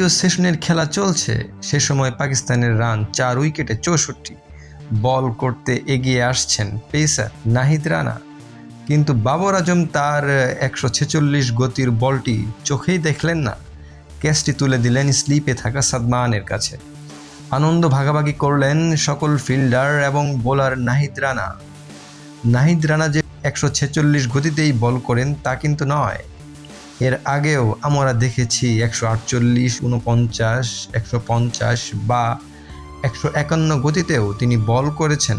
দ্বিতীয় সেশনের খেলা চলছে। সে সময় পাকিস্তানের রান 4 উইকেটে 64। বল করতে এগিয়ে আসছেন পেসার নাহিদ রানা, কিন্তু বাবর আজম তার 146 গতির বলটি চোখেই দেখলেন না। ক্যাচটি তুলে দিলেন স্লিপে থাকা সাদমানের কাছে। আনন্দ ভাগাভাগি করলেন সকল ফিল্ডার এবং বোলার নাহিদ রানা যে 146 গতিতেই বল করেন তা কিন্তু নয়। এর আগেও আমরা দেখেছি 148, 49, 150 বা 151 গতিতেও তিনি বল করেছেন।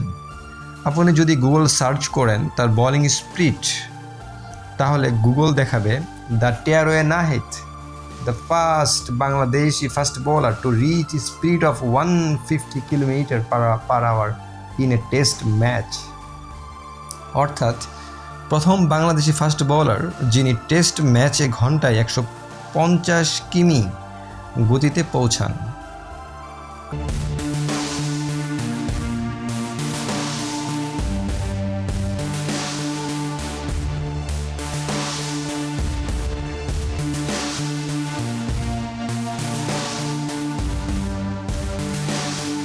আপনি যদি গুগল সার্চ করেন তার বোলিং স্পিড, তাহলে গুগল দেখাবে the tearaway Nahid, the first Bangladeshi fast bowler to reach a speed of 150 km/h in a test match. অর্থাৎ প্রথম বাংলাদেশি ফাস্ট বোলার যিনি টেস্ট ম্যাচে ঘন্টায় 150 কিমি গতিতে পৌঁছান।